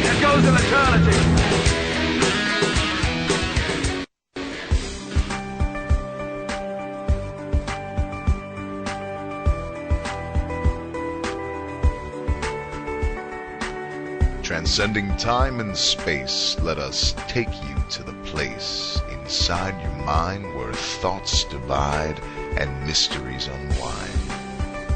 There goes an eternity. Transcending time and space, let us take you to the place inside your mind where thoughts divide and mysteries unwind.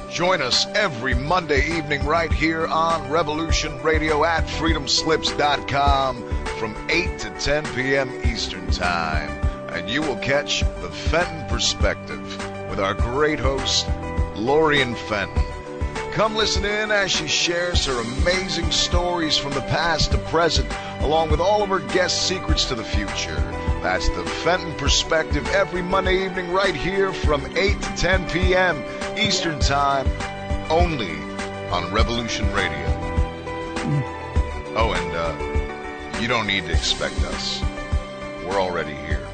Join us every Monday evening right here on Revolution Radio at freedomslips.com from 8 to 10 p.m. Eastern Time. And you will catch the Fenton Perspective with our great host, Lorian Fenton. Come listen in as she shares her amazing stories from the past to present, along with all of her guest secrets to the future. That's the Fenton Perspective every Monday evening right here from 8 to 10 p.m. Eastern Time, only on Revolution Radio. Oh, and you don't need to expect us. We're already here.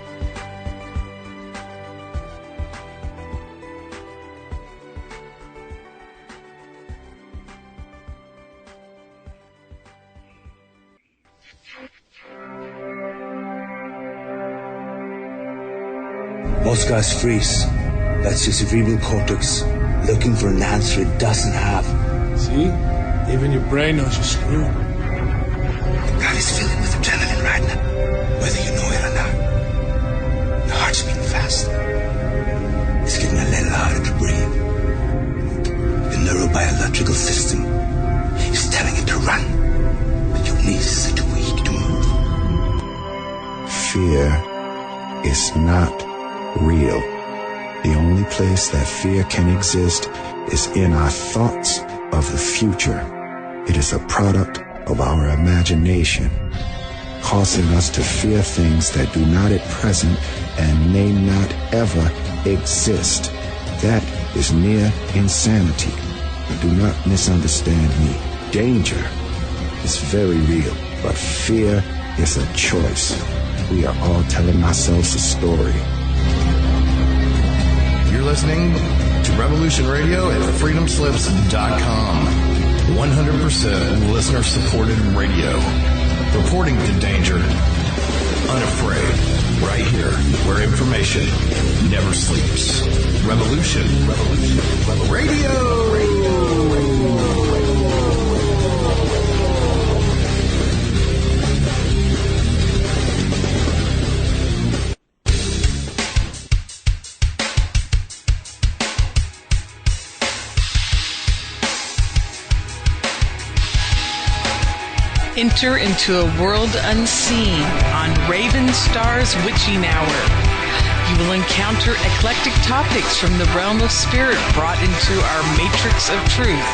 Most guys freeze. That's your cerebral cortex looking for an answer it doesn't have. See? Even your brain knows you're screwed. The body's filling with adrenaline right now, whether you know it or not. Your heart's beating fast. It's getting a little harder to breathe. The neurobiological system is telling it to run, but your knees are too weak to move. Fear is not real. The only place that fear can exist is in our thoughts of the future. It is a product of our imagination, causing us to fear things that do not at present and may not ever exist. That is near insanity. Do not misunderstand me. Danger is very real, but fear is a choice. We are all telling ourselves a story. You're listening to Revolution Radio at freedomslips.com. 100% listener-supported radio. Reporting to danger. Unafraid. Right here, where information never sleeps. Revolution. Radio. Enter into a world unseen on Raven Star's Witching Hour. You will encounter eclectic topics from the realm of spirit brought into our matrix of truth.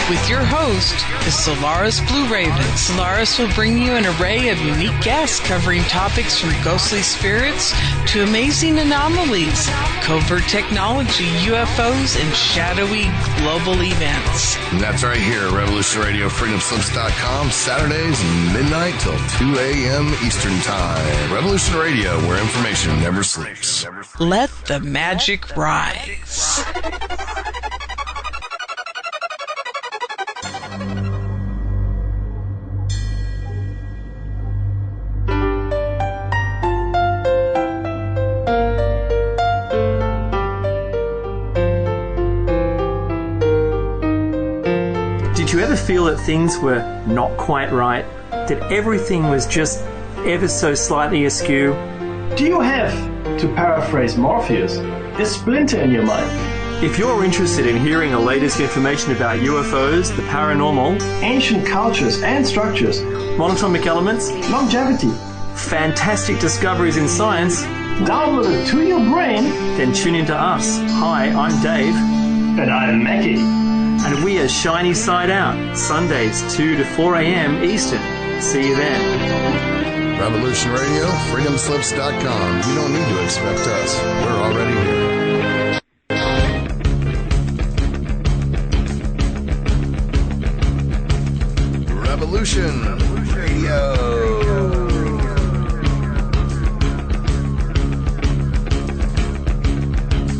With your host, the Solaris Blue Raven. Solaris will bring you an array of unique guests covering topics from ghostly spirits to amazing anomalies, covert technology, UFOs, and shadowy global events. And that's right here at Revolution Radio, freedomslips.com, Saturdays, midnight till 2 a.m. Eastern Time. Revolution Radio, where information never sleeps. Let the magic rise. Did you ever feel that things were not quite right? That everything was just ever so slightly askew? Do you have, to paraphrase Morpheus, a splinter in your mind? If you're interested in hearing the latest information about UFOs, the paranormal, ancient cultures and structures, monatomic elements, longevity, fantastic discoveries in science, download it to your brain, then tune into us. Hi, I'm Dave. And I'm Mackie. And we are Shiny Side Out, Sundays 2 to 4 a.m. Eastern. See you then. Revolution Radio, freedomslips.com. You don't need to expect us. We're already here. Revolution Radio.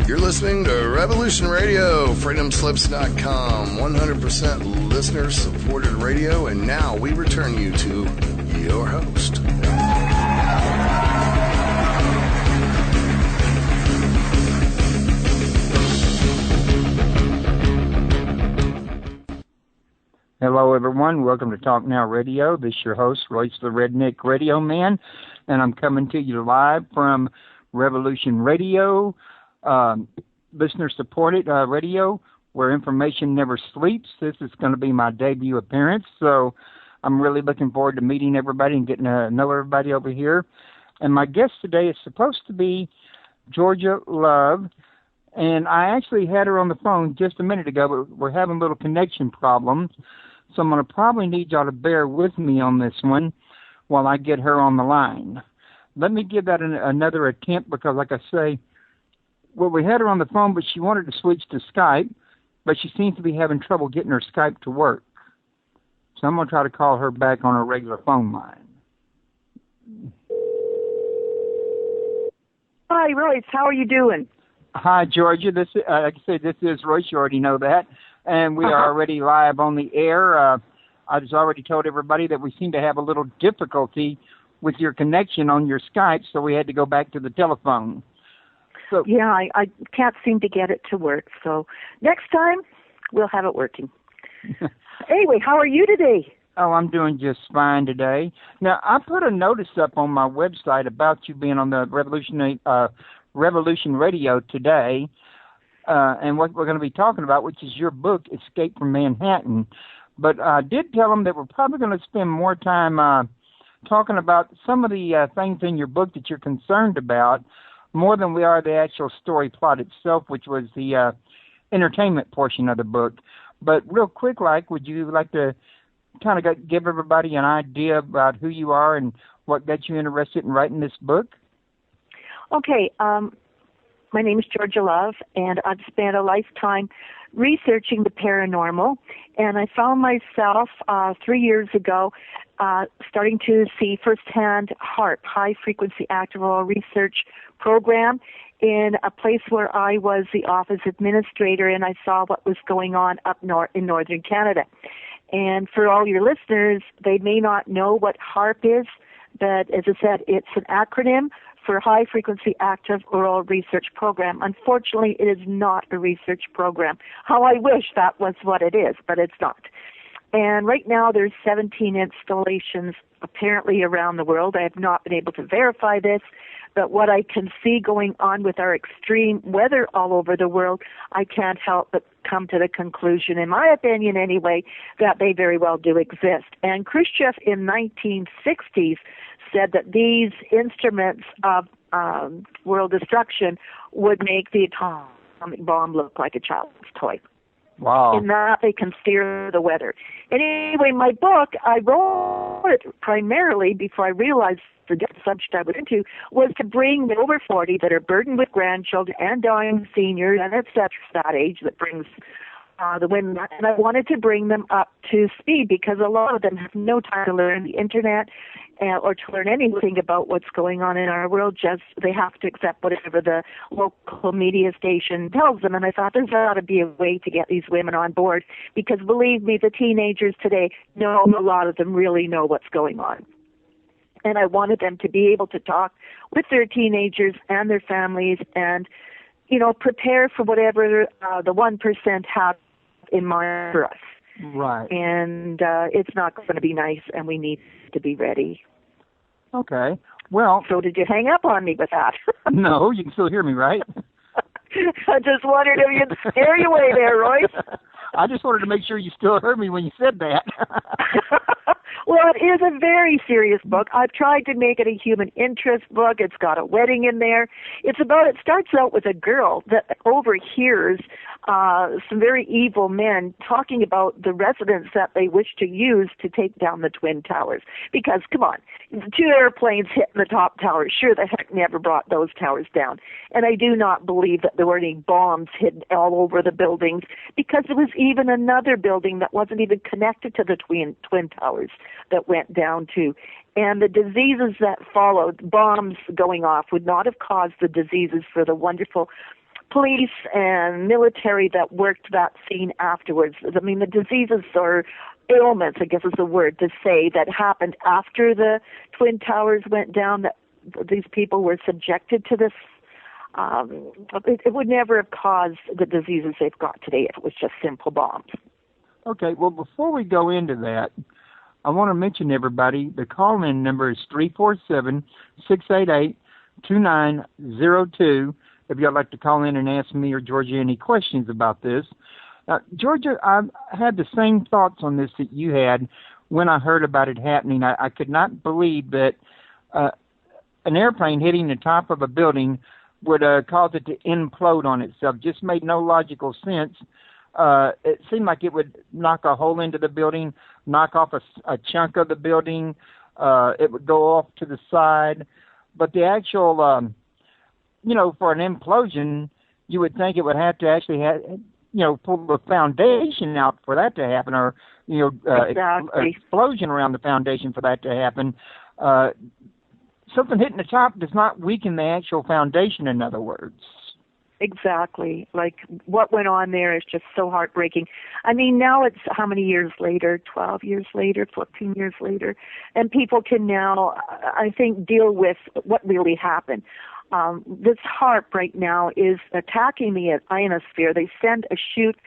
You're listening to Revolution Radio, freedomslips.com, 100% listener-supported radio, and now we return you to your host. Hello, everyone. Welcome to Talk Now Radio. This is your host, Royce the Redneck Radio Man, and I'm coming to you live from Revolution Radio, listener-supported radio, where information never sleeps. This is going to be my debut appearance, so I'm really looking forward to meeting everybody and getting to know everybody over here. And my guest today is supposed to be Georgia Love, and I actually had her on the phone just a minute ago, but we're having a little connection problems. So I'm going to probably need y'all to bear with me on this one while I get her on the line. Let me give that another attempt because, like I say, well, we had her on the phone, but she wanted to switch to Skype, but she seems to be having trouble getting her Skype to work. So I'm going to try to call her back on her regular phone line. Hi, Royce. How are you doing? Hi, Georgia. This, like I said, this is Royce. You already know that. And we are already live on the air. I just already told everybody that we seem to have a little difficulty with your connection on your Skype, so we had to go back to the telephone. So, yeah, I can't seem to get it to work. So next time, we'll have it working. Anyway, how are you today? Oh, I'm doing just fine today. Now, I put a notice up on my website about you being on the Revolution Radio today. And what we're going to be talking about, which is your book, Escape from Manhattan. But I did tell them that we're probably going to spend more time talking about some of the things in your book that you're concerned about, more than we are the actual story plot itself, which was the entertainment portion of the book. But real quick, would you like to kind of give everybody an idea about who you are and what got you interested in writing this book? Okay, my name is Georgia Love, and I've spent a lifetime researching the paranormal, and I found myself 3 years ago starting to see firsthand HAARP, High Frequency Active Oral Research Program, in a place where I was the office administrator, and I saw what was going on up in northern Canada. And for all your listeners, they may not know what HAARP is, but as I said, it's an acronym for High Frequency Active Oral Research Program. Unfortunately, it is not a research program. How I wish that was what it is, but it's not. And right now there's 17 installations apparently around the world. I have not been able to verify this, but what I can see going on with our extreme weather all over the world, I can't help but come to the conclusion, in my opinion anyway, that they very well do exist. And Khrushchev in 1960s said that these instruments of world destruction would make the atomic bomb look like a child's toy. Wow. In that they can steer the weather. Anyway, my book, I wrote it primarily before I realized the subject I was into was to bring the over 40 that are burdened with grandchildren and dying seniors and et cetera, that age that brings the women, and I wanted to bring them up to speed because a lot of them have no time to learn the internet or to learn anything about what's going on in our world. Just they have to accept whatever the local media station tells them. And I thought there's got to be a way to get these women on board because believe me, the teenagers today know, a lot of them really know what's going on. And I wanted them to be able to talk with their teenagers and their families and, you know, prepare for whatever the 1% have in mind for us. Right. And it's not going to be nice, and we need to be ready. Okay. Well. So did you hang up on me with that? No, you can still hear me, right? I just wondered if you'd scare you away there, Royce. I just wanted to make sure you still heard me when you said that. Well, it is a very serious book. I've tried to make it a human interest book. It's got a wedding in there. It starts out with a girl that overhears some very evil men talking about the residence that they wish to use to take down the Twin Towers. Because, come on, 2 airplanes hitting the top tower sure the heck never brought those towers down. And I do not believe that there were any bombs hidden all over the buildings because there was even another building that wasn't even connected to the Twin Towers that went down too. And the diseases that followed, bombs going off, would not have caused the diseases for the wonderful police and military that worked that scene afterwards. I mean, the diseases or ailments, I guess is the word to say, that happened after the Twin Towers went down, that these people were subjected to this. It would never have caused the diseases they've got today if it was just simple bombs. Okay, well, before we go into that, I want to mention everybody, the call-in number is 347-688-2902. If you'd like to call in and ask me or Georgia any questions about this. Georgia, I had the same thoughts on this that you had when I heard about it happening. I could not believe that an airplane hitting the top of a building would cause it to implode on itself. Just made no logical sense. It seemed like it would knock a hole into the building, knock off a chunk of the building. It would go off to the side. But the actual, for an implosion, you would think it would have to actually pull the foundation out for that to happen, or, exactly. Explosion around the foundation for that to happen. Something hitting the top does not weaken the actual foundation, in other words. Exactly. Like, what went on there is just so heartbreaking. I mean, now it's how many years later? 12 years later, 14 years later. And people can now, I think, deal with what really happened. This HAARP right now is attacking the ionosphere. They send a chute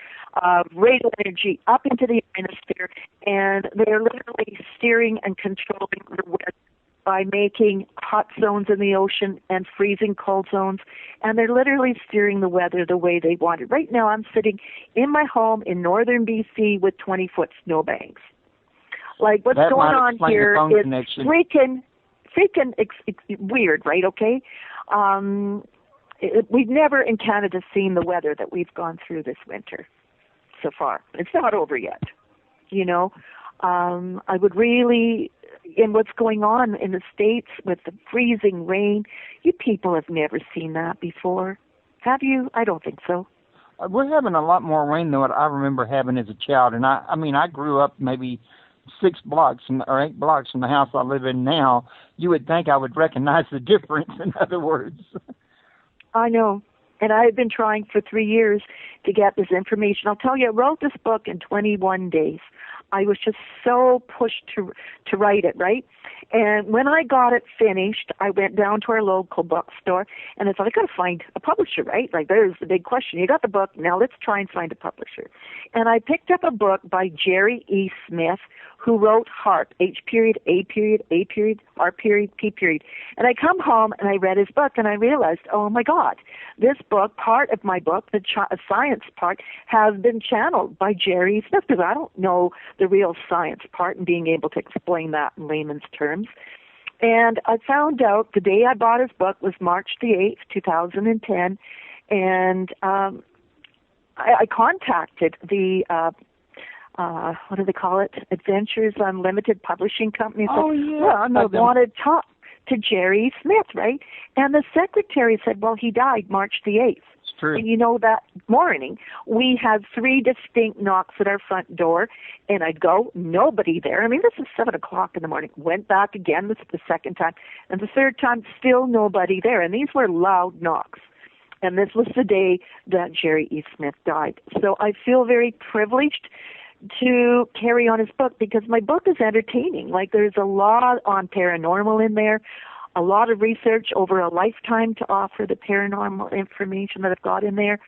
of radio energy up into the ionosphere, and they're literally steering and controlling the weather by making hot zones in the ocean and freezing cold zones, and they're literally steering the weather the way they want it. Right now I'm sitting in my home in northern BC with 20-foot snowbanks. Like, what's that going on here is connection. freaking weird, right? Okay? We've never in Canada seen the weather that we've gone through this winter so far. It's not over yet, I would really, in what's going on in the States with the freezing rain, you people have never seen that before. Have you? I don't think so. We're having a lot more rain than what I remember having as a child. And I grew up maybe 6 blocks or 8 blocks from the house I live in now. You would think I would recognize the difference, in other words. I know. And I've been trying for 3 years to get this information. I'll tell you, I wrote this book in 21 days. I was just so pushed to write it, right? And when I got it finished, I went down to our local bookstore, and I thought, I got to find a publisher, right? Like, there's the big question. You got the book, now let's try and find a publisher. And I picked up a book by Jerry E. Smith, who wrote HAARP, H period, A period, A period, R period, P period. And I come home and I read his book, and I realized, oh my God, this book, part of my book, the science part, has been channeled by Jerry Smith, because I don't know the real science part and being able to explain that in layman's terms. And I found out the day I bought his book was March the 8th, 2010, and I contacted the what do they call it? Adventures Unlimited Publishing Company. Oh, yeah, I know them. I wanted to talk to Jerry Smith, right? And the secretary said, well, he died March the 8th. It's true. And that morning, we had 3 distinct knocks at our front door, and I'd go, nobody there. I mean, this is 7 o'clock in the morning. Went back again, this is the second time. And the third time, still nobody there. And these were loud knocks. And this was the day that Jerry E. Smith died. So I feel very privileged to carry on his book, because my book is entertaining. Like, there's a lot on paranormal in there, a lot of research over a lifetime to offer the paranormal information that I've got in there,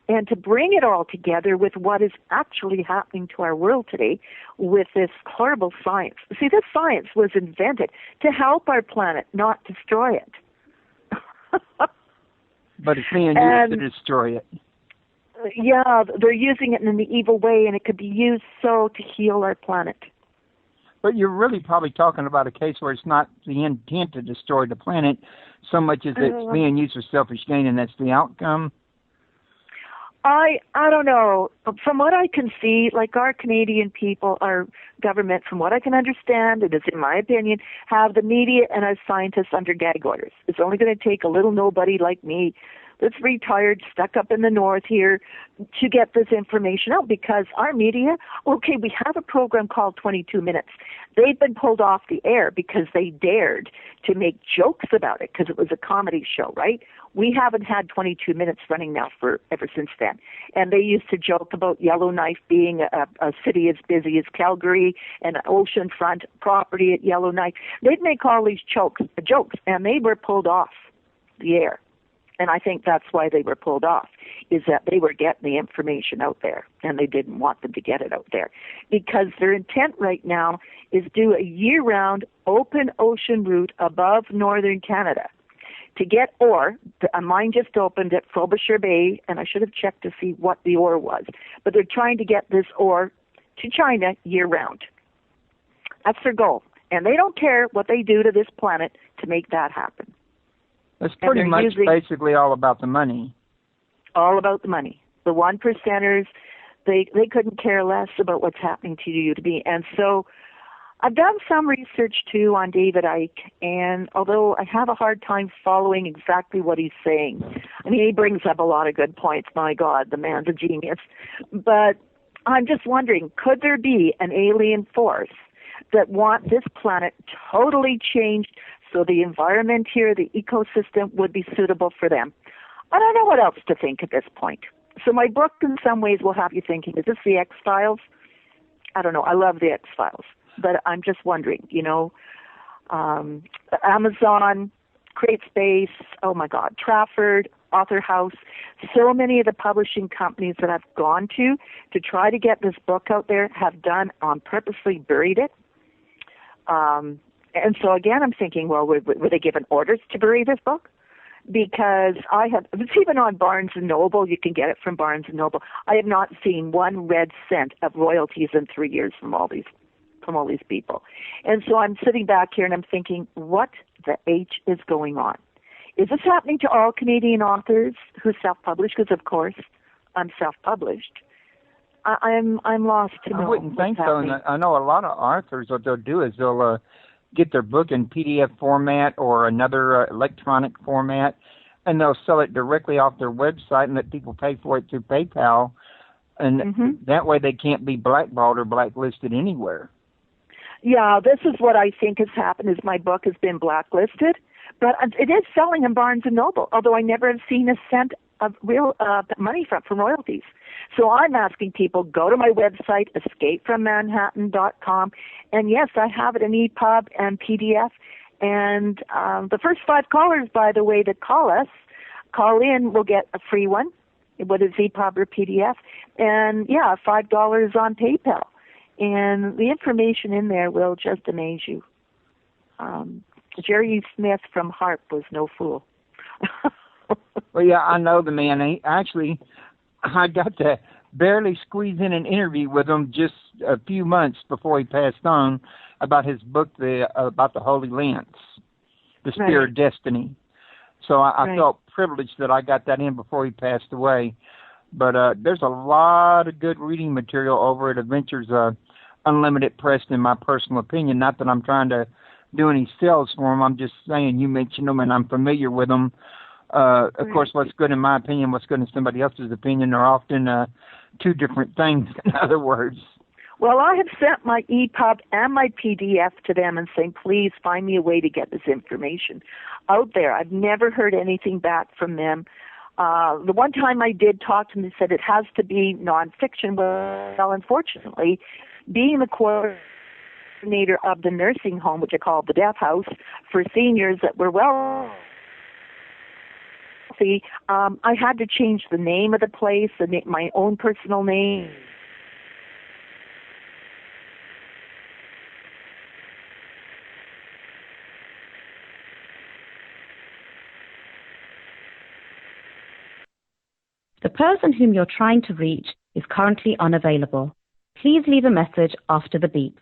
and to bring it all together with what is actually happening to our world today with this horrible science. See, this science was invented to help our planet, not destroy it. But it's being used to destroy it. Yeah, they're using it in an evil way, and it could be used to heal our planet. But you're really probably talking about a case where it's not the intent to destroy the planet so much as it's being used for selfish gain, and that's the outcome. I don't know. From what I can see, like, our Canadian people, our government, from what I can understand, it is in my opinion, have the media and our scientists under gag orders. It's only going to take a little nobody like me that's retired, stuck up in the north here to get this information out, because our media, okay, we have a program called 22 Minutes. They've been pulled off the air because they dared to make jokes about it because it was a comedy show, right? We haven't had 22 Minutes running now ever since then. And they used to joke about Yellowknife being a city as busy as Calgary and an oceanfront property at Yellowknife. They'd make all these jokes, and they were pulled off the air. And I think that's why they were pulled off, is that they were getting the information out there, and they didn't want them to get it out there. Because their intent right now is do a year-round open ocean route above northern Canada to get ore. A mine just opened at Frobisher Bay, and I should have checked to see what the ore was. But they're trying to get this ore to China year-round. That's their goal. And they don't care what they do to this planet to make that happen. It's pretty much basically all about the money. All about the money. The 1%ers, they couldn't care less about what's happening to you, to me. And so I've done some research, too, on David Icke, and although I have a hard time following exactly what he's saying, I mean, he brings up a lot of good points. My God, the man's a genius. But I'm just wondering, could there be an alien force that want this planet totally changed so the environment here, the ecosystem, would be suitable for them? I don't know what else to think at this point. So my book, in some ways, will have you thinking, is this the X-Files? I don't know. I love the X-Files. But I'm just wondering, Amazon, CreateSpace, oh my God, Trafford, Author House, so many of the publishing companies that I've gone to try to get this book out there have done purposely buried it. And so again, I'm thinking, well, were they given orders to bury this book? Because it's even on Barnes & Noble. You can get it from Barnes & Noble. I have not seen one red cent of royalties in 3 years from all these people. And so I'm sitting back here and I'm thinking, what the H is going on? Is this happening to all Canadian authors who self-publish? Because, of course, I'm self-published. I'm lost to know. I wouldn't think so. And I know a lot of authors, what they'll do is they'll get their book in PDF format or another electronic format, and they'll sell it directly off their website and let people pay for it through PayPal. And that way they can't be blackballed or blacklisted anywhere. Yeah, this is what I think has happened, is my book has been blacklisted, but it is selling in Barnes & Noble, although I never have seen a cent of real money from royalties. So I'm asking people, go to my website, escapefrommanhattan.com, and yes, I have it in EPUB and PDF, and the first 5 callers, by the way, that call in, will get a free one, whether it's EPUB or PDF, and yeah, $5 on PayPal. And the information in there will just amaze you. Jerry Smith from Harp was no fool. Well, yeah, I know the man. I got to barely squeeze in an interview with him just a few months before he passed on about his book, about the Holy Lance, The Spear of Destiny. So I felt privileged that I got that in before he passed away. But there's a lot of good reading material over at Adventures Unlimited Press, in my personal opinion. Not that I'm trying to do any sales for them. I'm just saying you mentioned them and I'm familiar with them. Of course, what's good in my opinion, what's good in somebody else's opinion are often two different things, in other words. Well, I have sent my EPUB and my PDF to them and saying, please find me a way to get this information out there. I've never heard anything back from them. The one time I did talk to them, they said it has to be nonfiction. Well, unfortunately, being the coordinator of the nursing home, which I call the Death House, for seniors that were wealthy, I had to change the name of the place, my own personal name. The person whom you're trying to reach is currently unavailable. Please leave a message after the beep.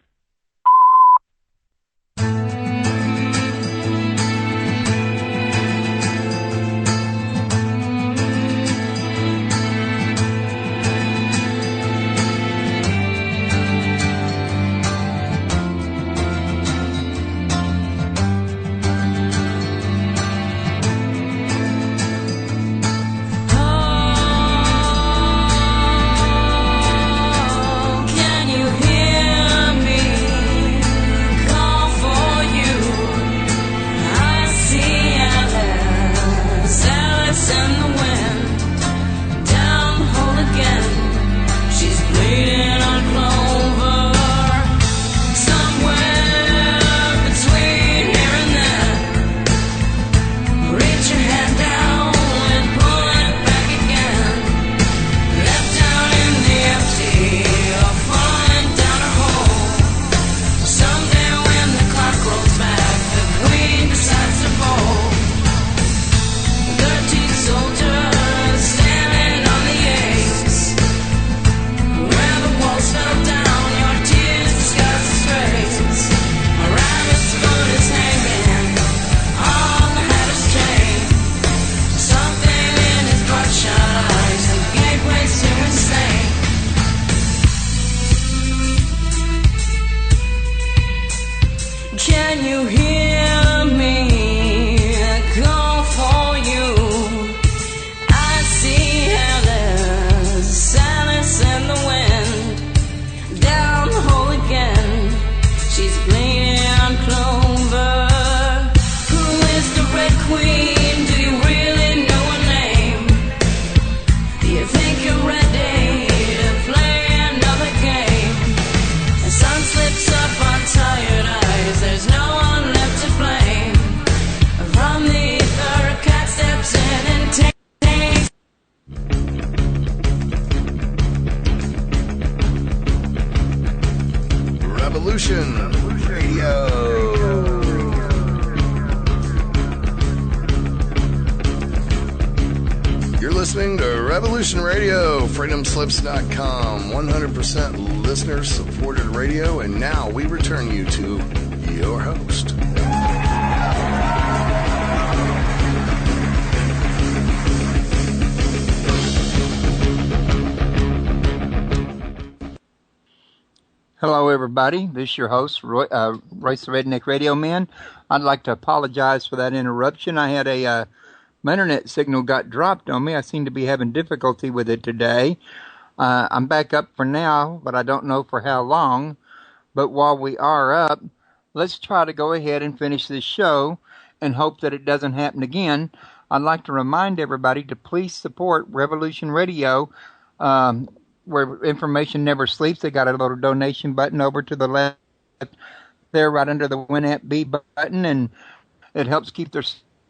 you hear me call for you? I see how there's silence in the wind. Down the hole again, she's bleeding on clover. Who is the Red Queen? Do you really know her name? Do you think you're ready to play another game? The sun slips up on tired eyes. There's no one left to blame. From the ether, a cat steps in and takes. Revolution Radio. You're listening to Revolution Radio, freedomslips.com, 100% listener-supported radio, and now we return you to your host. Hello, everybody. This is your host, Royce the Redneck Radio Man. I'd like to apologize for that interruption. I had my internet signal got dropped on me. I seem to be having difficulty with it today. I'm back up for now, but I don't know for how long. But while we are up, let's try to go ahead and finish this show and hope that it doesn't happen again. I'd like to remind everybody to please support Revolution Radio, where information never sleeps. They got a little donation button over to the left there, right under the Winamp B button, and it helps keep their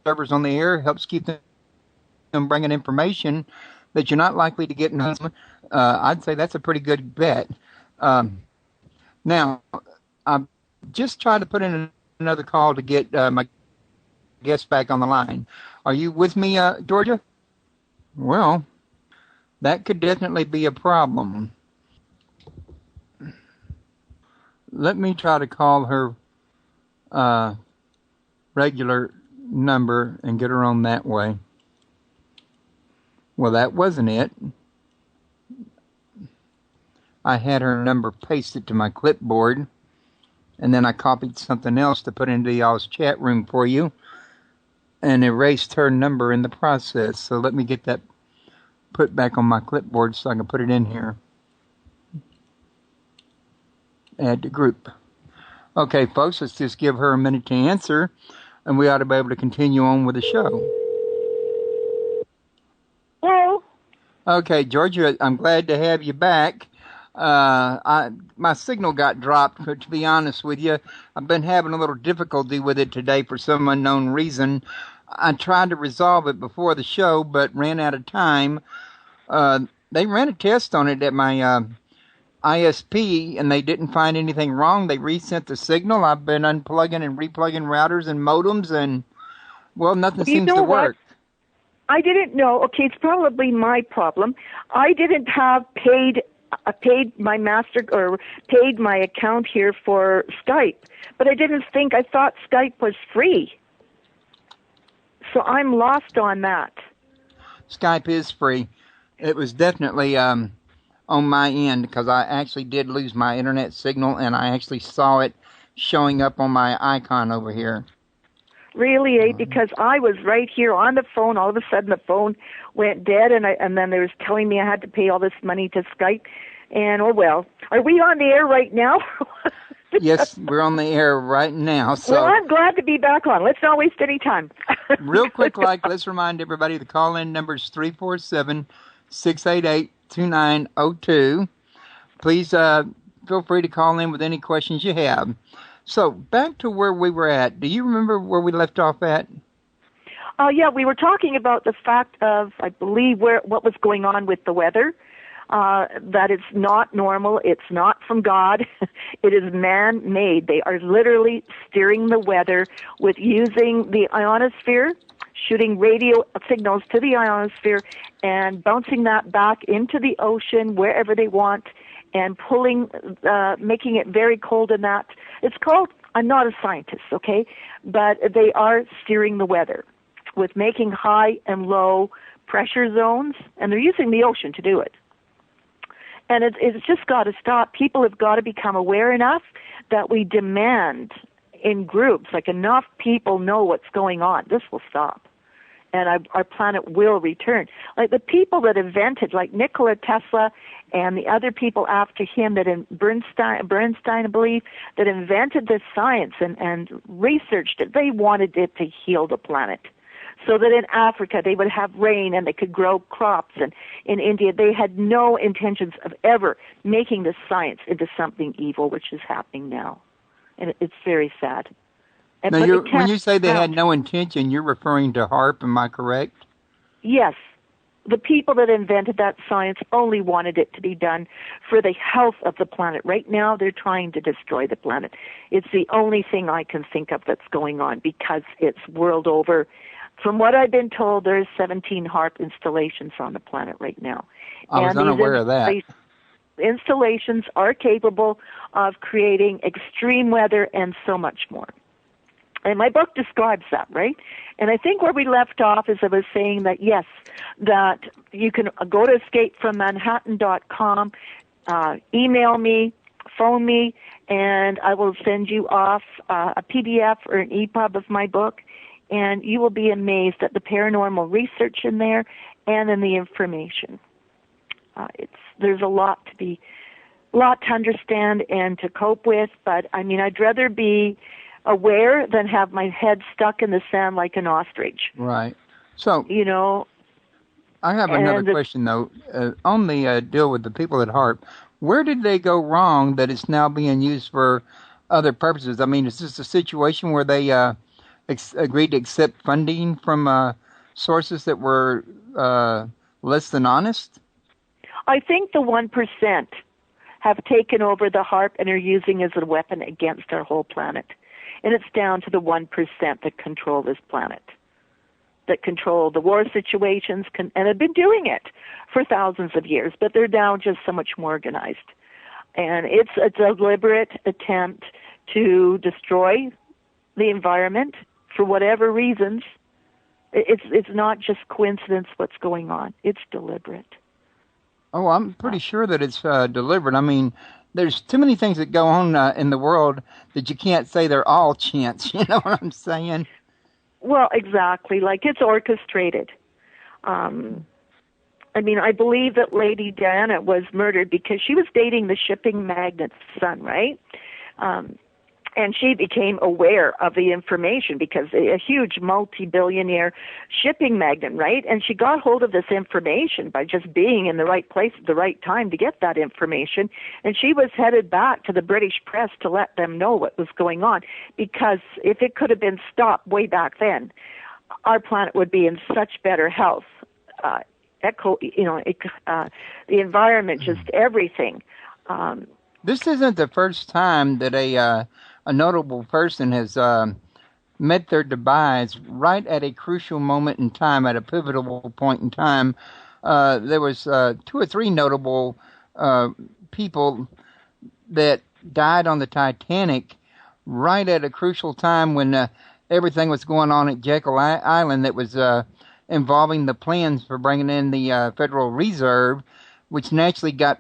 servers on the air, helps keep them bringing information that you're not likely to get in home. I'd say that's a pretty good bet. Now, I've just tried to put in another call to get my guest back on the line. Are you with me, Georgia? Well, that could definitely be a problem. Let me try to call her regular number and get her on that way. Well, that wasn't it. I had her number pasted to my clipboard, and then I copied something else to put into y'all's chat room for you and erased her number in the process. So let me get that put back on my clipboard so I can put it in here. Add to group. Okay, folks, let's just give her a minute to answer, and we ought to be able to continue on with the show. Hello. Okay, Georgia, I'm glad to have you back. My signal got dropped, but to be honest with you, I've been having a little difficulty with it today for some unknown reason. I tried to resolve it before the show, but ran out of time. They ran a test on it at my ISP, and they didn't find anything wrong. They resent the signal. I've been unplugging and replugging routers and modems, and, well, nothing seems to work. I didn't know. Okay, it's probably my problem. I didn't have paid my master or paid my account here for Skype, but I thought Skype was free. So I'm lost on that. Skype is free. It was definitely on my end because I actually did lose my internet signal, and I actually saw it showing up on my icon over here. Really, because I was right here on the phone. All of a sudden, the phone went dead, and then they was telling me I had to pay all this money to Skype. And, oh, well. Are we on the air right now? Yes, we're on the air right now. So, well, I'm glad to be back on. Let's not waste any time. Real quick, let's remind everybody the call-in number is 347-688-2902. Please feel free to call in with any questions you have. So, back to where we were at. Do you remember where we left off at? Yeah, we were talking about the fact of, I believe, what was going on with the weather. That it's not normal, it's not from God, it is man-made. They are literally steering the weather with using the ionosphere, shooting radio signals to the ionosphere, and bouncing that back into the ocean wherever they want, and making it very cold in that. It's called, I'm not a scientist, okay, but they are steering the weather with making high and low pressure zones, and they're using the ocean to do it. And it's just got to stop. People have got to become aware enough that we demand in groups, like enough people know what's going on, this will stop. And our planet will return. Like the people that invented, like Nikola Tesla and the other people after him, Bernstein, I believe, that invented this science and researched it, they wanted it to heal the planet. So that in Africa they would have rain and they could grow crops. And in India they had no intentions of ever making this science into something evil, which is happening now. And it's very sad. Now, when you say they had no intention, you're referring to HAARP, am I correct? Yes. The people that invented that science only wanted it to be done for the health of the planet. Right now, they're trying to destroy the planet. It's the only thing I can think of that's going on because it's world over. From what I've been told, there's 17 HAARP installations on the planet right now. I was unaware of that. Installations are capable of creating extreme weather and so much more. And my book describes that, right? And I think where we left off is I was saying that, yes, that you can go to escapefrommanhattan.com, email me, phone me, and I will send you off a PDF or an EPUB of my book, and you will be amazed at the paranormal research in there and in the information. There's a lot to understand and to cope with, but I mean, I'd rather be aware than have my head stuck in the sand like an ostrich. Right. So, I have and another question, though. On the deal with the people at HAARP, where did they go wrong that it's now being used for other purposes? I mean, is this a situation where they agreed to accept funding from sources that were less than honest? I think the 1% have taken over the HAARP and are using it as a weapon against our whole planet. And it's down to the 1% that control this planet, that control the war situations, and have been doing it for thousands of years, but they're now just so much more organized. And it's a deliberate attempt to destroy the environment for whatever reasons. It's not just coincidence what's going on. It's deliberate. Oh, I'm pretty sure that it's deliberate. I mean, there's too many things that go on in the world that you can't say they're all chance. You know what I'm saying? Well, exactly. Like, it's orchestrated. I mean, I believe that Lady Diana was murdered because she was dating the shipping magnate's son, right? And she became aware of the information because a huge multi-billionaire shipping magnate, right? And she got hold of this information by just being in the right place at the right time to get that information. And she was headed back to the British press to let them know what was going on, because if it could have been stopped way back then, our planet would be in such better health. The environment, just everything. This isn't the first time that a notable person has met their demise right at a crucial moment in time, at a pivotal point in time. There was 2 or 3 notable people that died on the Titanic right at a crucial time when everything was going on at Jekyll Island that was involving the plans for bringing in the Federal Reserve, which naturally got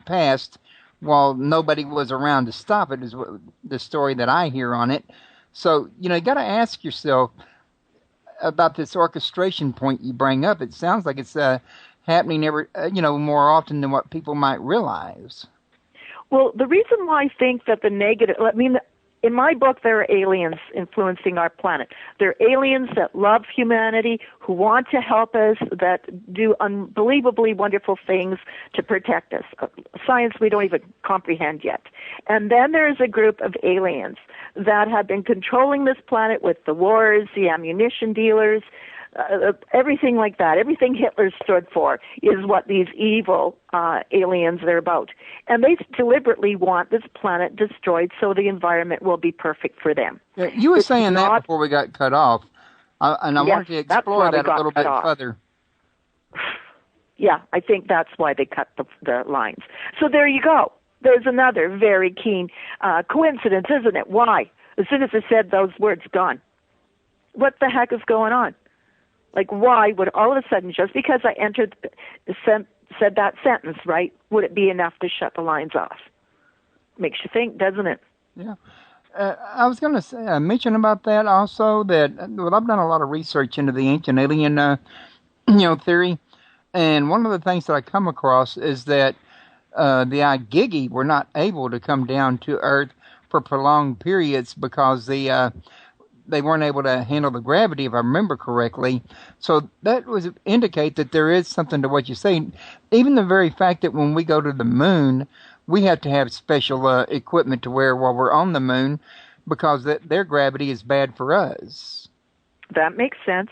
passed while nobody was around to stop it, is the story that I hear on it. So, you got to ask yourself about this orchestration point you bring up. It sounds like it's happening more often than what people might realize. Well, the reason why I think that the negative, in my book, there are aliens influencing our planet. There are aliens that love humanity, who want to help us, that do unbelievably wonderful things to protect us. Science we don't even comprehend yet. And then there is a group of aliens that have been controlling this planet with the wars, the ammunition dealers, everything like that. Everything Hitler stood for is what these evil aliens are about. And they deliberately want this planet destroyed so the environment will be perfect for them. Yeah, you were saying that before we got cut off, and I wanted to explore that a little bit further. Yeah, I think that's why they cut the lines. So there you go. There's another very keen coincidence, isn't it? Why? As soon as I said those words, gone. What the heck is going on? Like, why would all of a sudden, just because I said that sentence, right, would it be enough to shut the lines off? Makes you think, doesn't it? Yeah. I was going to mention about that also that I've done a lot of research into the ancient alien theory, and one of the things that I come across is that the Igigi were not able to come down to Earth for prolonged periods because they weren't able to handle the gravity, if I remember correctly. So that would indicate that there is something to what you say. Even the very fact that when we go to the moon, we have to have special equipment to wear while we're on the moon because their gravity is bad for us. That makes sense.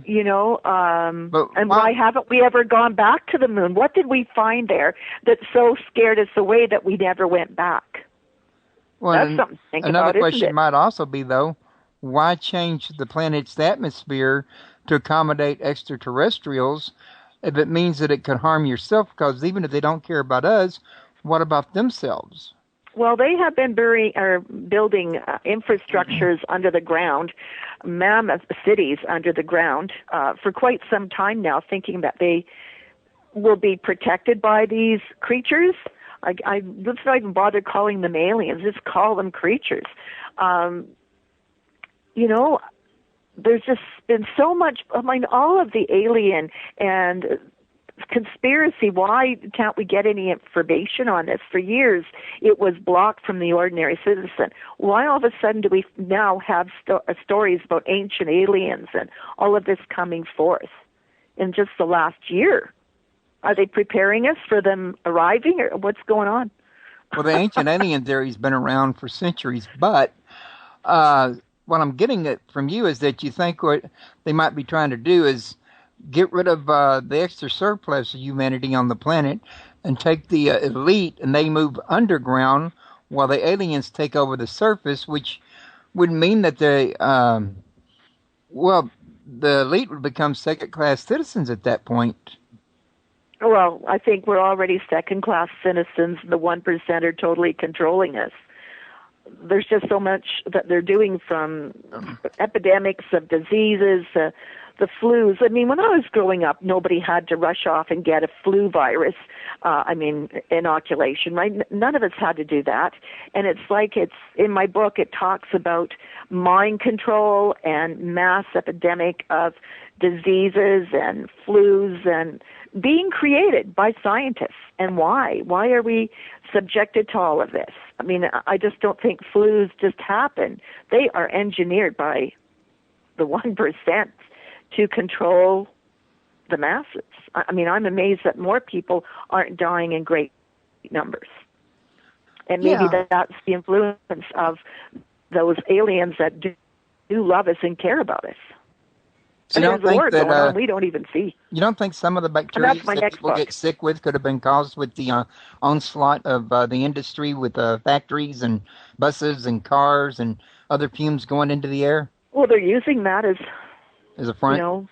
Why haven't we ever gone back to the moon? What did we find there that so scared us away that we never went back? Well, that's something to think another about, question isn't it? might also be, though, why change the planet's atmosphere to accommodate extraterrestrials if it means that it could harm yourself? Because even if they don't care about us, what about themselves? Well, they have been building infrastructures under the ground, mammoth cities under the ground, for quite some time now, thinking that they will be protected by these creatures. Let's not even bother calling them aliens, just call them creatures. There's just been so much, all of the alien and conspiracy. Why can't we get any information on this? For years, it was blocked from the ordinary citizen. Why all of a sudden do we now have stories about ancient aliens and all of this coming forth in just the last year? Are they preparing us for them arriving, or what's going on? Well, the ancient alien theory's been around for centuries, but what I'm getting at from you is that you think what they might be trying to do is get rid of the extra surplus of humanity on the planet and take the elite and they move underground while the aliens take over the surface, which would mean that the elite would become second-class citizens at that point. Well, I think we're already second-class citizens. The 1% are totally controlling us. There's just so much that they're doing, from epidemics of diseases, the flus. I mean, when I was growing up, nobody had to rush off and get a flu virus, inoculation, right? None of us had to do that. And it's in my book, it talks about mind control and mass epidemic of diseases and flus and being created by scientists. And why? Why are we subjected to all of this? I mean, I just don't think flus just happen. They are engineered by the 1% to control the masses. I mean, I'm amazed that more people aren't dying in great numbers. And maybe that's the influence of those aliens that do love us and care about us. So and there's a war going on we don't even see. You don't think some of the bacteria that people get sick with could have been caused with the onslaught of the industry with factories and buses and cars and other fumes going into the air? Well, they're using that as a front,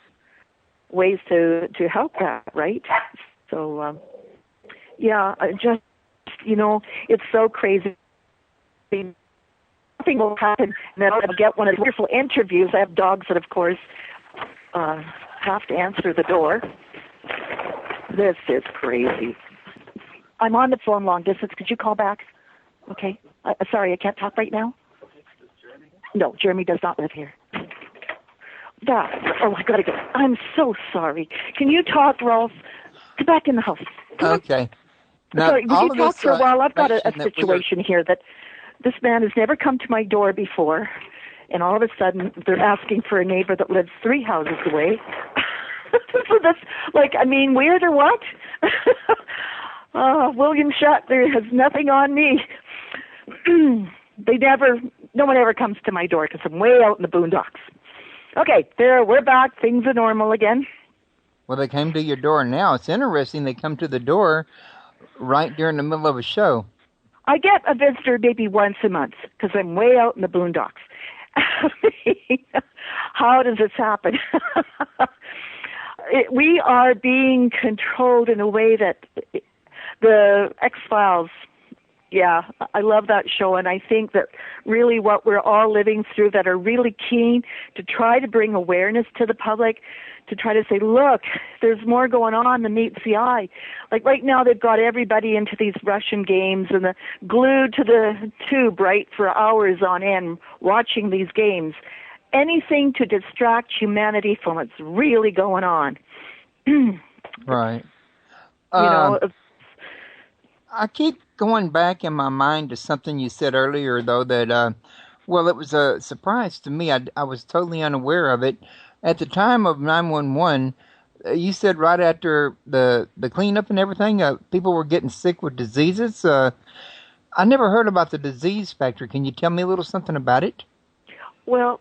ways to help that, right? So, it's so crazy. Nothing will happen, and then I'll get one of the wonderful interviews. I have dogs that, of course, have to answer the door. This is crazy. I'm on the phone long distance. Could you call back? Okay. Sorry, I can't talk right now. No, Jeremy does not live here. I gotta go. I'm so sorry. Can you talk, Rolf? Get back in the house. Okay. Now, sorry, would you talk for a while? I've got a situation here that this man has never come to my door before, and all of a sudden they're asking for a neighbor that lives 3 houses away. So that's weird or what? William Shatner has nothing on me. No one ever comes to my door because I'm way out in the boondocks. Okay, we're back. Things are normal again. Well, they came to your door now. It's interesting they come to the door right during the middle of a show. I get a visitor maybe once a month because I'm way out in the boondocks. How does this happen? We are being controlled in a way that the X-Files Yeah, I love that show, and I think that really what we're all living through that are really keen to try to bring awareness to the public, to try to say, look, there's more going on than meets the eye. Like right now they've got everybody into these Russian games and glued to the tube, right, for hours on end watching these games. Anything to distract humanity from what's really going on. Right. You know, I keep going back in my mind to something you said earlier, though, that, well, it was a surprise to me. I was totally unaware of it. At the time of 911, you said right after the cleanup and everything, people were getting sick with diseases. I never heard about the disease factor. Can you tell me a little something about it? Well,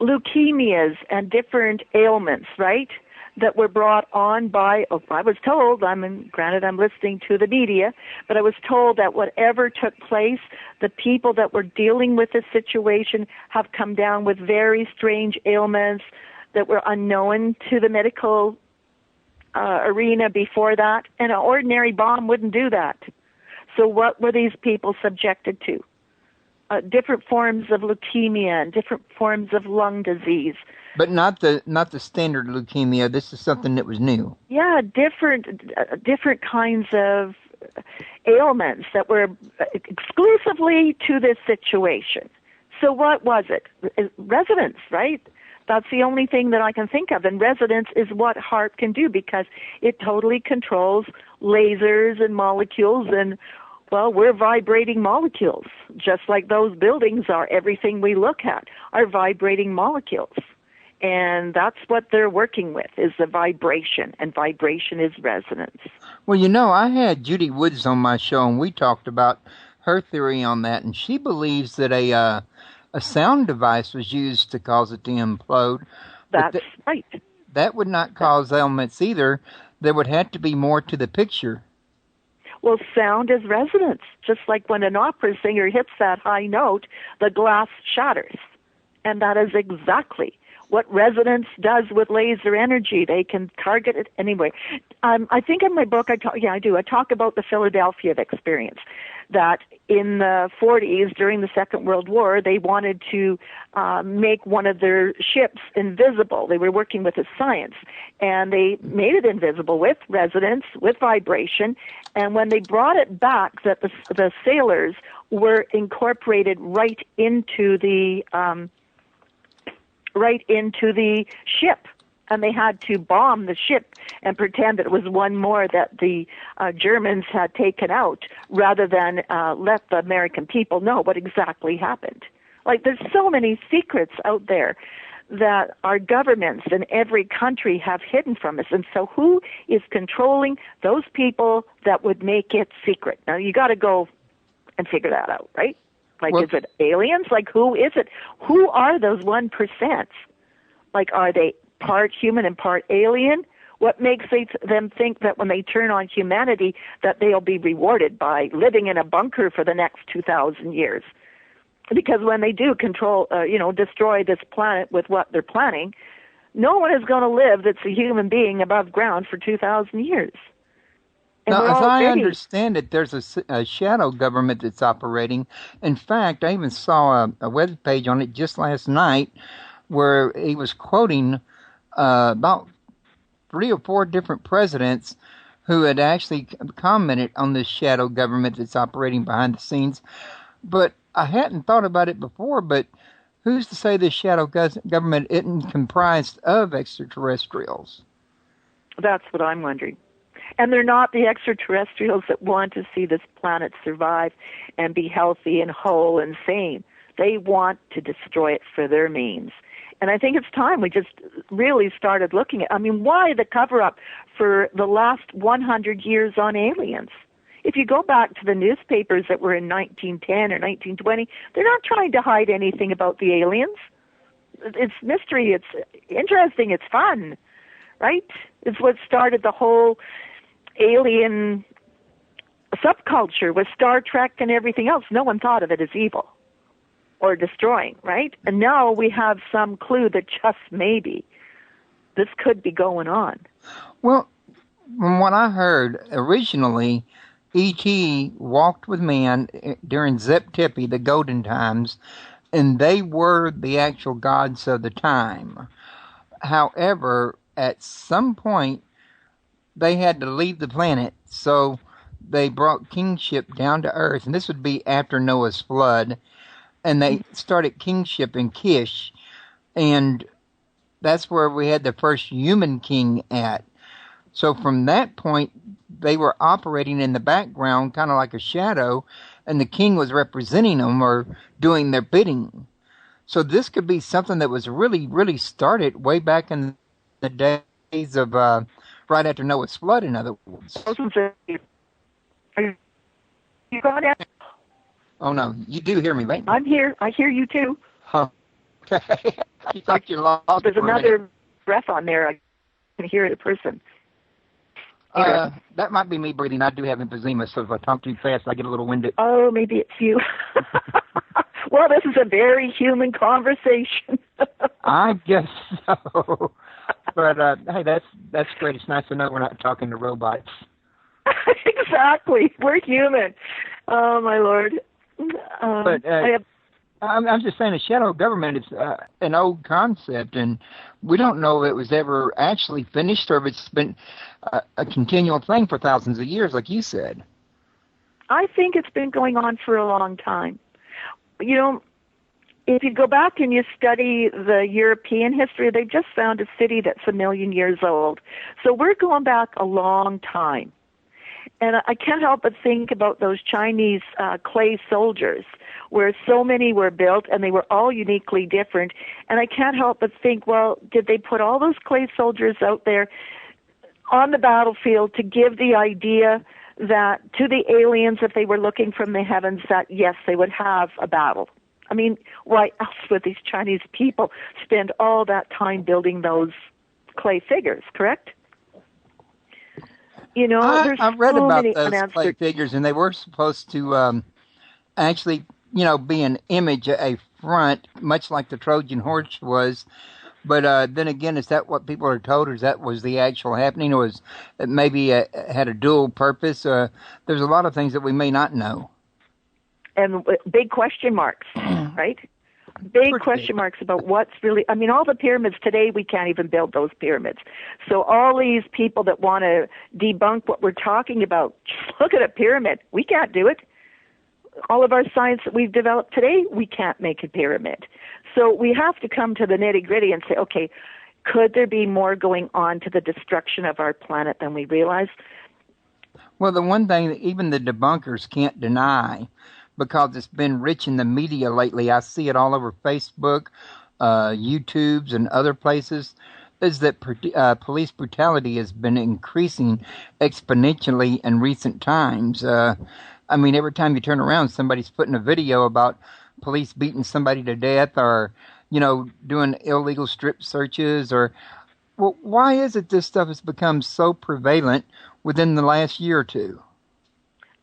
leukemias and different ailments, right, that were brought on by, I was told, granted I'm listening to the media, but I was told that whatever took place, the people that were dealing with the situation have come down with very strange ailments that were unknown to the medical arena before that, and an ordinary bomb wouldn't do that. So what were these people subjected to? Different forms of leukemia and different forms of lung disease. But not the standard leukemia. This is something that was new. Yeah, different kinds of ailments that were exclusively to this situation. So what was it? Resonance, right? That's the only thing that I can think of. And resonance is what HAARP can do because it totally controls lasers and molecules. And, well, we're vibrating molecules, just like those buildings are. Everything we look at are vibrating molecules. And that's what they're working with, is the vibration, and vibration is resonance. Well, you know, I had Judy Woods on my show, and we talked about her theory on that, and she believes that a sound device was used to cause it to implode. That's right. That would not cause ailments either. There would have to be more to the picture. Well, sound is resonance. Just like when an opera singer hits that high note, the glass shatters. And that is exactly what resonance does with laser energy. They can target it anyway. I think in my book, I talk about the Philadelphia experience, that in the 40s, during the Second World War, they wanted to make one of their ships invisible. They were working with a science, and they made it invisible with resonance, with vibration, and when they brought it back, that the sailors were incorporated right into the ship, and they had to bomb the ship and pretend that it was one more that the Germans had taken out, rather than let the American people know what exactly happened. Like, there's so many secrets out there that our governments in every country have hidden from us. And so who is controlling those people that would make it secret? Now, you got to go and figure that out, right? Like, is it aliens? Like, who is it? Who are those 1%? Like, are they part human and part alien? What makes them think that when they turn on humanity that they'll be rewarded by living in a bunker for the next 2,000 years? Because when they do destroy this planet with what they're planning, no one is going to live that's a human being above ground for 2,000 years. And now, as I understand it, there's a shadow government that's operating. In fact, I even saw a web page on it just last night where he was quoting about 3 or 4 different presidents who had actually commented on this shadow government that's operating behind the scenes. But I hadn't thought about it before, but who's to say this shadow government isn't comprised of extraterrestrials? That's what I'm wondering. And they're not the extraterrestrials that want to see this planet survive and be healthy and whole and sane. They want to destroy it for their means. And I think it's time we just really started looking at, why the cover-up for the last 100 years on aliens? If you go back to the newspapers that were in 1910 or 1920, they're not trying to hide anything about the aliens. It's mystery, it's interesting, it's fun, right? It's what started the whole alien subculture with Star Trek and everything else. No one thought of it as evil or destroying, right? And now we have some clue that just maybe this could be going on. Well, from what I heard, originally E.T. walked with man during Zep Tippy, the golden times, and they were the actual gods of the time. However, at some point, they had to leave the planet, so they brought kingship down to Earth, and this would be after Noah's flood, and they started kingship in Kish, and that's where we had the first human king at. So from that point, they were operating in the background, kind of like a shadow, and the king was representing them or doing their bidding. So this could be something that was really, really started way back in the days of right after Noah's flood, in other words. You got it? Oh, no. You do hear me, right? I'm here. I hear you, too. Huh. Okay. You thought you lost There's another breath on there. I can hear it in person. That might be me breathing. I do have emphysema, so if I talk too fast, I get a little winded. Oh, maybe it's you. Well, this is a very human conversation. I guess so. But, hey, that's great. It's nice to know we're not talking to robots. Exactly. We're human. Oh, my Lord. But I'm just saying the shadow government is an old concept, and we don't know if it was ever actually finished or if it's been a continual thing for thousands of years, like you said. I think it's been going on for a long time. You know, if you go back and you study the European history, they just found a city that's 1 million years old. So we're going back a long time. And I can't help but think about those Chinese clay soldiers, where so many were built and they were all uniquely different. And I can't help but think, well, did they put all those clay soldiers out there on the battlefield to give the idea that to the aliens, if they were looking from the heavens, that yes, they would have a battle? I mean, why else would these Chinese people spend all that time building those clay figures, correct? You know, I've read about those clay figures, and they were supposed to actually, you know, be an image, a front, much like the Trojan horse was. But then again, is that what people are told, or is that was the actual happening, or was it maybe had a dual purpose? There's a lot of things that we may not know. And big question marks, right? Big question marks about what's really, I mean, all the pyramids today, we can't even build those pyramids. So all these people that want to debunk what we're talking about, just look at a pyramid. We can't do it. All of our science that we've developed today, we can't make a pyramid. So we have to come to the nitty-gritty and say, okay, could there be more going on to the destruction of our planet than we realize? Well, the one thing that even the debunkers can't deny, because it's been rich in the media lately, I see it all over Facebook, YouTubes, and other places, is that police brutality has been increasing exponentially in recent times. I mean, every time you turn around, somebody's putting a video about police beating somebody to death, or, you know, doing illegal strip searches, or, well, why is it this stuff has become so prevalent within the last year or two?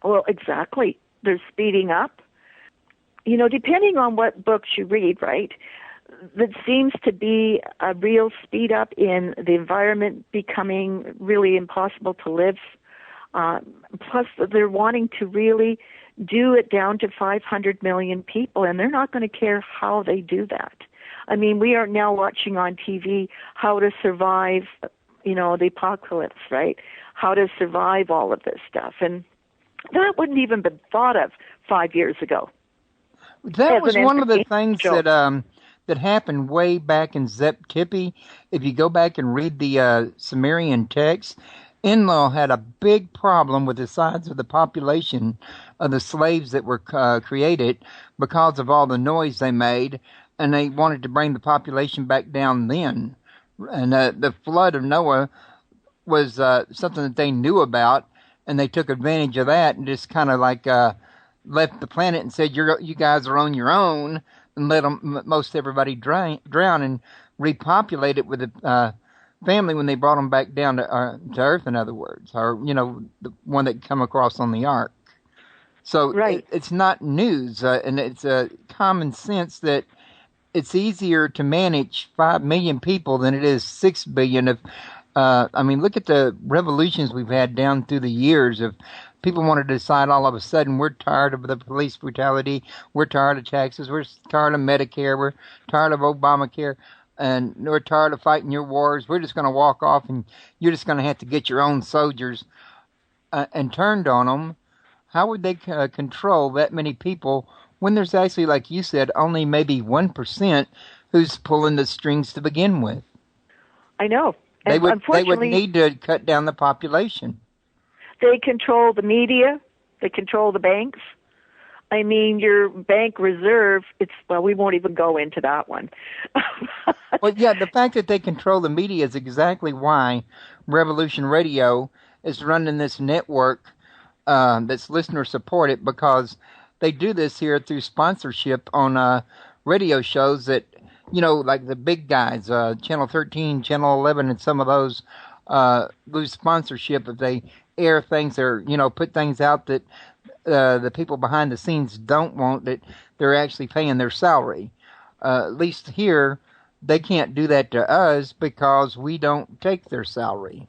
Well, exactly. They're speeding up. You know, depending on what books you read, right, that seems to be a real speed up in the environment becoming really impossible to live. Plus, they're wanting to really do it down to 500 million people, and they're not going to care how they do that. I mean, we are now watching on TV how to survive, you know, the apocalypse, right? How to survive all of this stuff. And that wouldn't even been thought of 5 years ago. That was one of the things that happened way back in Zep Tippy. If you go back and read the Sumerian text, Enlil had a big problem with the size of the population of the slaves that were created because of all the noise they made, and they wanted to bring the population back down then. And the flood of Noah was something that they knew about, and they took advantage of that and just kind of like left the planet and said, you guys are on your own, and let most everybody drown and repopulate it with the family when they brought them back down to Earth, in other words, or, you know, the one that come across on the ark. So right. It's not news, and it's common sense that it's easier to manage 5 million people than it is 6 billion. I mean, look at the revolutions we've had down through the years of people want to decide all of a sudden we're tired of the police brutality, we're tired of taxes, we're tired of Medicare, we're tired of Obamacare, and we're tired of fighting your wars. We're just going to walk off, and you're just going to have to get your own soldiers and turned on them. How would they control that many people when there's actually, like you said, only maybe 1% who's pulling the strings to begin with? I know. They would need to cut down the population. They control the media. They control the banks. I mean, your bank reserve, we won't even go into that one. Well, yeah, the fact that they control the media is exactly why Revolution Radio is running this network that's listener-supported, because they do this here through sponsorship on radio shows that, like the big guys, Channel 13, Channel 11, and some of those lose sponsorship if they air things or, put things out that the people behind the scenes don't want, that they're actually paying their salary. At least here, they can't do that to us because we don't take their salary.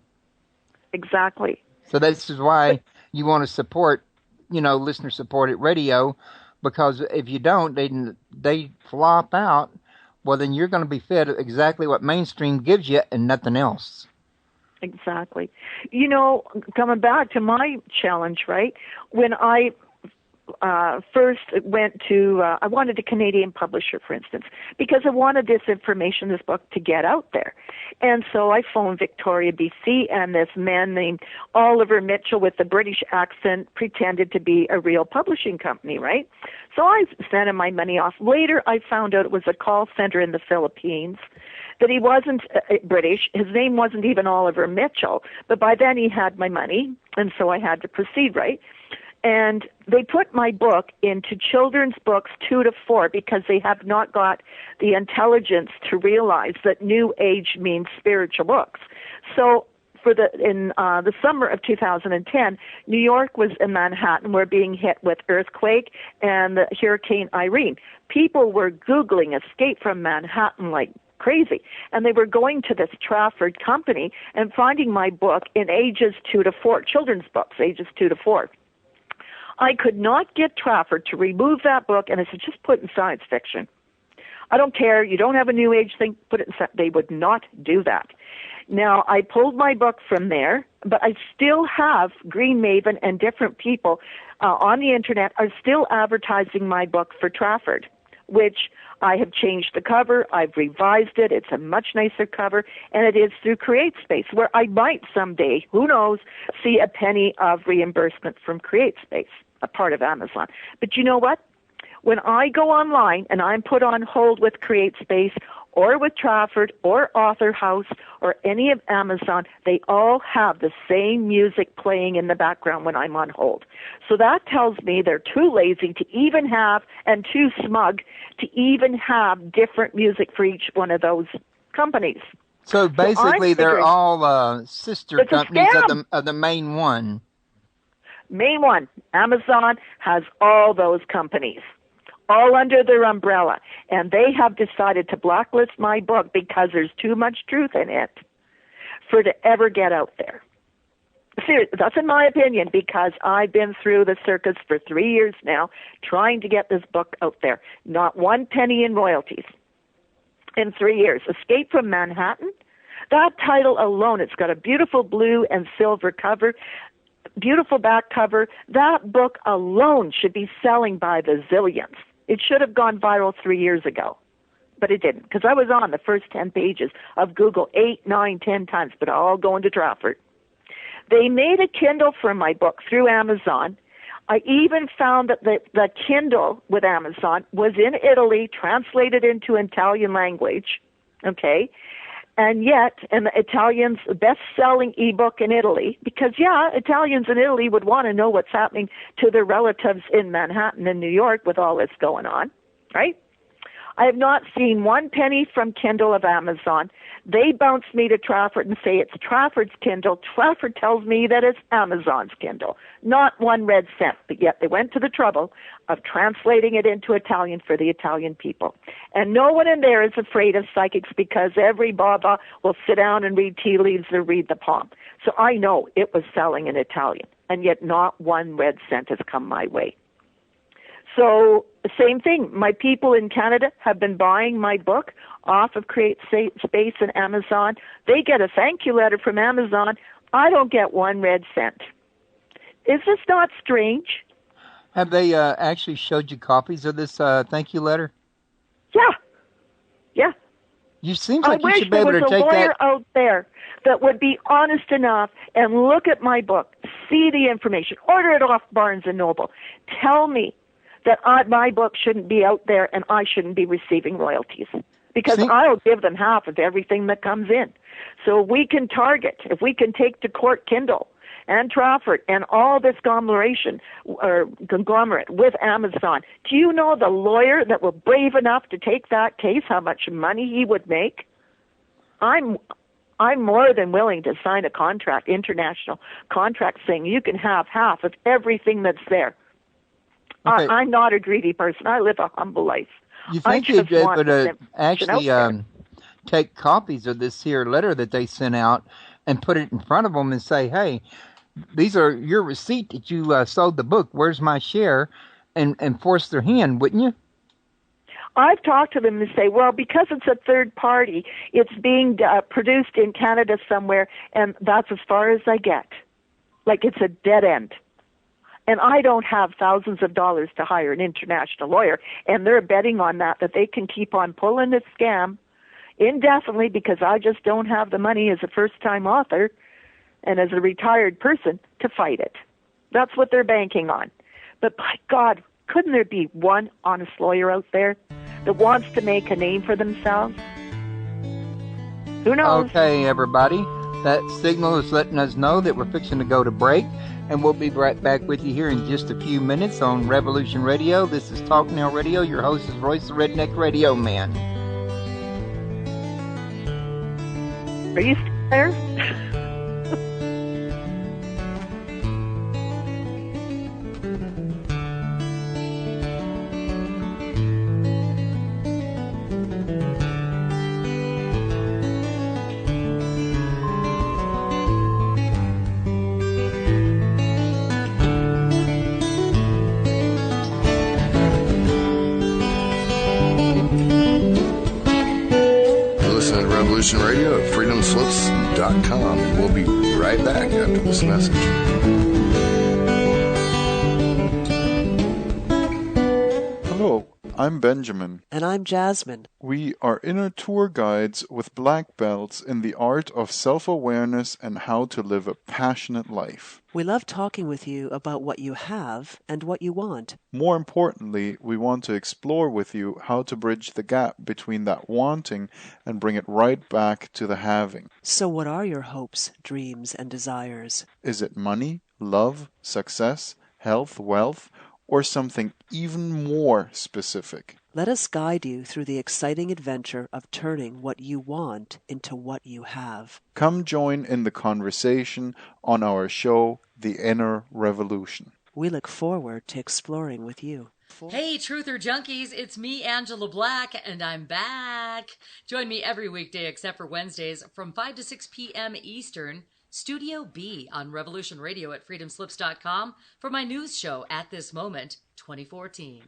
Exactly. So this is why you want to support, listener-supported radio, because if you don't, they flop out. Well, then you're going to be fed exactly what mainstream gives you and nothing else. Exactly. Coming back to my challenge, right? When I first went to, I wanted a Canadian publisher, for instance, because I wanted this information, this book, to get out there. And so I phoned Victoria, BC, and this man named Oliver Mitchell with a British accent pretended to be a real publishing company, right? So I sent him my money off. Later, I found out it was a call center in the Philippines, that he wasn't British. His name wasn't even Oliver Mitchell. But by then he had my money, and so I had to proceed, right? And they put my book into children's books 2 to 4 because they have not got the intelligence to realize that New Age means spiritual books. So in the summer of 2010, New York was in Manhattan. We're being hit with earthquake and the Hurricane Irene. People were Googling escape from Manhattan like crazy. And they were going to this Trafford company and finding my book in ages 2 to 4, children's books, ages 2 to 4. I could not get Trafford to remove that book, and I said, just put in science fiction. I don't care. You don't have a New Age thing. Put it in science. They would not do that. Now, I pulled my book from there, but I still have Green Maven and different people on the Internet are still advertising my book for Trafford, which I have changed the cover. I've revised it. It's a much nicer cover, and it is through CreateSpace, where I might someday, who knows, see a penny of reimbursement from CreateSpace, a part of Amazon. But you know what? When I go online and I'm put on hold with CreateSpace or with Trafford or Author House or any of Amazon, they all have the same music playing in the background when I'm on hold. So that tells me they're too lazy to even have, and too smug to even have different music for each one of those companies. So basically they're all sister companies of the main one. Main one. Amazon has all those companies, all under their umbrella. And they have decided to blacklist my book because there's too much truth in it for it to ever get out there. Seriously, that's in my opinion, because I've been through the circus for 3 years now trying to get this book out there. Not one penny in royalties in 3 years. Escape from Manhattan. That title alone, it's got a beautiful blue and silver cover, beautiful back cover. That book alone should be selling by the zillions. It should have gone viral 3 years ago, but it didn't, because I was on the first 10 pages of Google 8, 9, 10 times, but all going to Trafford. They made a Kindle for my book through Amazon. I even found that the Kindle with Amazon was in Italy, translated into Italian language, okay? And yet, and the Italians' best-selling ebook in Italy, because, yeah, Italians in Italy would want to know what's happening to their relatives in Manhattan and New York with all this going on, right? I have not seen one penny from Kindle of Amazon. They bounce me to Trafford and say it's Trafford's Kindle. Trafford tells me that it's Amazon's Kindle. Not one red cent, but yet they went to the trouble of translating it into Italian for the Italian people. And no one in there is afraid of psychics because every Baba will sit down and read tea leaves or read the palm. So I know it was selling in Italian, and yet not one red cent has come my way. So same thing. My people in Canada have been buying my book off of Create Space and Amazon. They get a thank you letter from Amazon. I don't get one red cent. Is this not strange? Have they actually showed you copies of this thank you letter? Yeah. Yeah. You seem like you should be able to take that. I wish there was a lawyer out there that would be honest enough and look at my book, see the information, order it off Barnes & Noble. Tell me that my book shouldn't be out there and I shouldn't be receiving royalties, because I'll give them half of everything that comes in. So we can target, if we can take to court Kindle and Trafford and all this conglomerate with Amazon. Do you know the lawyer that will brave enough to take that case, how much money he would make? I'm more than willing to sign a contract, international contract, saying you can have half of everything that's there. Okay. I'm not a greedy person. I live a humble life. You think you'd be able to actually take copies of this here letter that they sent out and put it in front of them and say, hey, these are your receipt that you sold the book. Where's my share? And force their hand, wouldn't you? I've talked to them and say, well, because it's a third party, it's being produced in Canada somewhere, and that's as far as I get. Like it's a dead end. And I don't have thousands of dollars to hire an international lawyer, and they're betting on that they can keep on pulling this scam indefinitely because I just don't have the money as a first-time author and as a retired person to fight it. That's what they're banking on. But by God, couldn't there be one honest lawyer out there that wants to make a name for themselves? Who knows? Okay, everybody. That signal is letting us know that we're fixing to go to break, and we'll be right back with you here in just a few minutes on Revolution Radio. This is Talk Now Radio. Your host is Royce the Redneck Radio Man. Are you still there? Radio at freedomslips.com. We'll be right back after this message. Hello, I'm Benjamin. And I'm Jasmine. We are inner tour guides with black belts in the art of self-awareness and how to live a passionate life. We love talking with you about what you have and what you want. More importantly, we want to explore with you how to bridge the gap between that wanting and bring it right back to the having. So what are your hopes, dreams, and desires? Is it money, love, success, health, wealth, or something even more specific? Let us guide you through the exciting adventure of turning what you want into what you have. Come join in the conversation on our show, The Inner Revolution. We look forward to exploring with you. Hey, Truther Junkies, it's me, Angela Black, and I'm back. Join me every weekday except for Wednesdays from 5 to 6 p.m. Eastern, Studio B on Revolution Radio at freedomslips.com for my news show At This Moment 2014.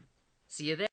See you there.